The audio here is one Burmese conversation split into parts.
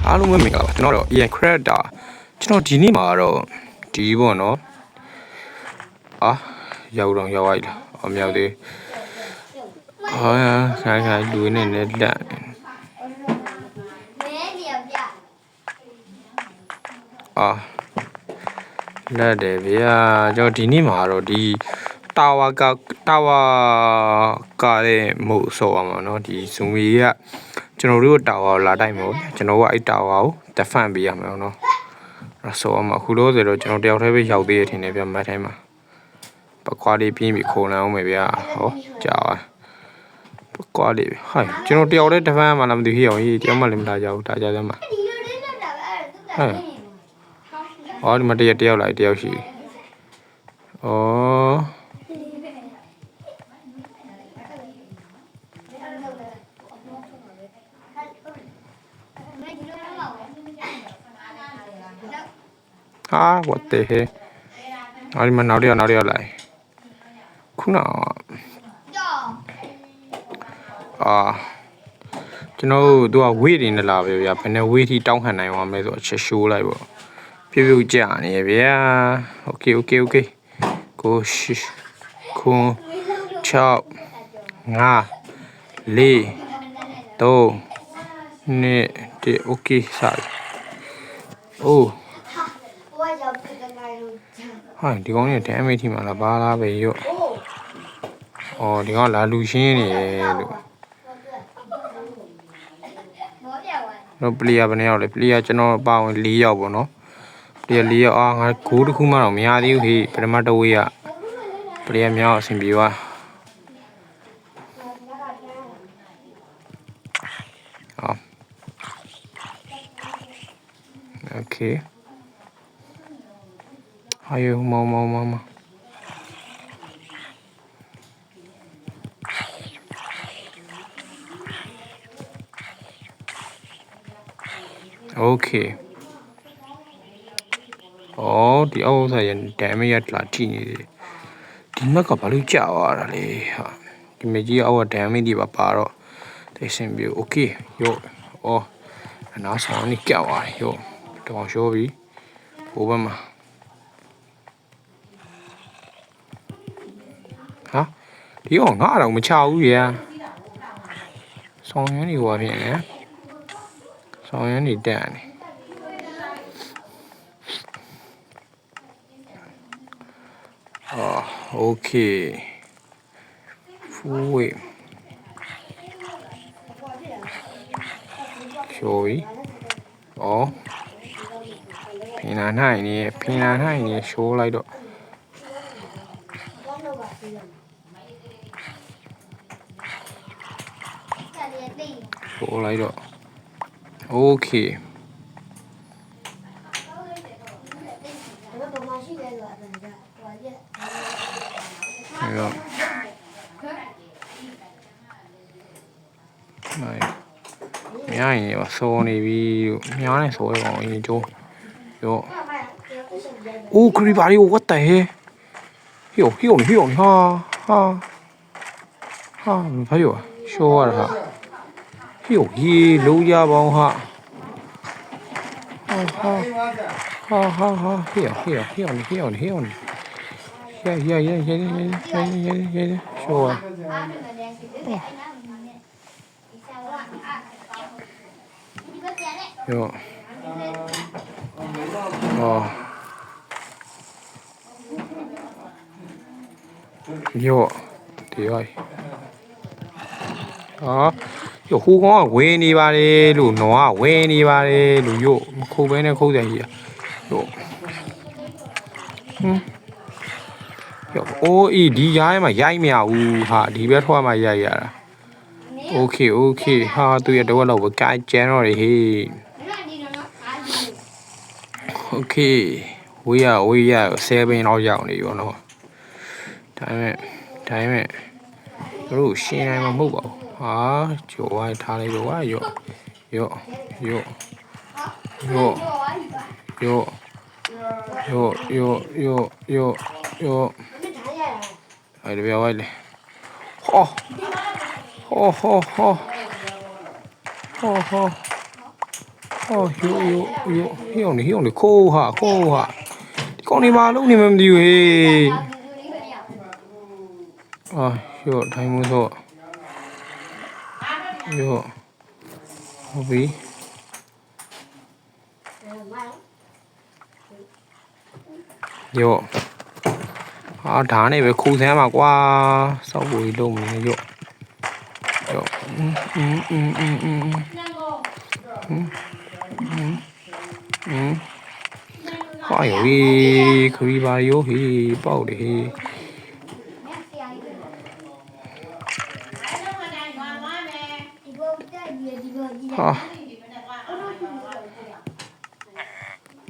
အားလုံးပဲမင်္ဂလာပါကျွန်တော်တော့ EN Creator ကျွန်တော်ဒီနေ့မှာတော့ဒီပေါ့နော်ရောက်တော့ရောက်လိုက်လားမြောက်သေးခိုင်လူနေနဲ့လက်လက်တယ်ဗျာကျွန်တော်ဒီနေ့မှာတော့ဒီတာဝါကတဲ့မို့ဆိုအောင်ပါနော်ဒီဇုံမီကကျွန်တော်တို့တာဝါလာတိုက်မို့ကျွန်တော်ကအဲ့တာဝါကိုတဖန်ပေးရမှာနော်အဲ့ဆိုအောင်အခုလို့ဆိုတော့ကျွန်တော်တယောက်တည်းပဲရောက်သေးရထင်တယ်ဗျမတ်တိုင်းမှာပကွာလေးပြင်းပြီးခုံလန်းအောင်မယ်ဗျာဟောကြာပကွာလေးဟိုင်ကျွန်တော်တယောက်တည်းတဖန်မှလာမသိဟေ့အောင်တယောက်မှလည်းမလာကြဘူးဒါကြစမ်းပါဒီမှာတယောက်လိုက်တယောက်ရှိwhat the heck ဒီမှာနောက်တယောက်လိုက်ခုနကျွန်တော်တို့သူကဝေးနေလာပဲဗျာဘယ်နဲ့ဝေးထိတောင်းခံနိုင်အောင်မဲဆိုအချက်ရှိုးလိုက်ပေါ့ပြုတ်ကြနေဗျာ okay ကိုရှိခွန်6 5 4 3 2 okay စားဒီကောင်နဲ့ဒမ်းမေးထိမှာလားဘာလားပဲရော့ဒီကောင်လာလူရှင်းနေတယ်လို့ပလီယာဘယ်နှယောက်လဲပလီယာကျွန်တော်ပါဝင်4ယောက်ပေါ့နော်ပလီယာ4ယောက်ငါဂိုးတစ်ခုမှတော့မရသေးဘူးဟေ့ပထမတစ်ဝေးကပလီယာမြောက်အဆင်ပြေသွားokay 还有猫，okay ဒီအောက်ဆိုင်ရဒမ်မေးရလာထိနေတယ်ဒီမက်ကဘာလို့ကြာသွားတာလဲဒီမကြီးအောက်ကဒမ်မေးဒီပါတော့တိတ်ဆင်ပြေ okay ရောအနားဆောင်နေကြောက်သွားတယ်ရောတောင်ရှိုးပြီဟိုဘက်မှာဒီကောင်ငါတော့မချဘူးရဆောင်ရမ်းနေဟောဖြစ်နေဆောင်ရမ်းနေတက်နေokay ဖူးဝေးရှိုးဖင်လာနိုင်နေရှိုးလိုက်တော့ရှိုးလိုက်တော့ okay ရောမြိုင်းနေပါစိုးနေပြီမြောင်းနေစိုးရအောင်အရင်ကျိုးရောခရီးပါရီ what the heck ဟိုဟာဘာရောရှိုးရတာရေလုံးရပေါင်းဟာဟေ့ရှိုးရရှိုးရောဒီရိုဟိုကောင်ကဝင်းနေပါတယ်လို့နွားဝင်းနေပါတယ်လို့ရောမခုတ်ဘဲနဲ့ခုတ်တယ်ကြီးရောဒီရိုင်းမှာရိုက်မရဘူးဟာဒီဘက်ထွက်မှရိုက်ရတာ okay သူရတော့လောက်ပဲကြိုက်ကျန်းတော့ဟေး okay ဝေးရ7တော့ရောက်နေရောနော်ဒါပေမဲ့တို့ရှင်းနိုင်မှာမဟုတ်ပါဘူးကျော်ဝိုင်းထားလိုက်တော့ရောအဲ့ဒီပြောလိုက်လေဟော哦，有，有你扣哈，讲你马路你们丢嘿。啊，有太不错，有，好比，有，啊，他那边扣钱嘛，瓜，稍微都没有，有，哎呦嘿，可以吧？有嘿，爆的嘿。啊，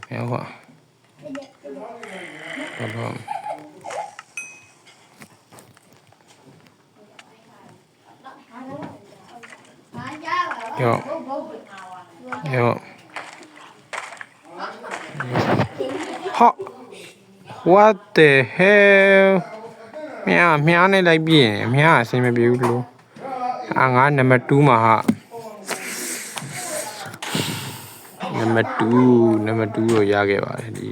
没有啊，好吧。有，好，What the hell？喵呢来变，喵先没变咯。啊，俺number 2嘛哈，number 2ကိုရခဲ့ပါတယ်ဒီ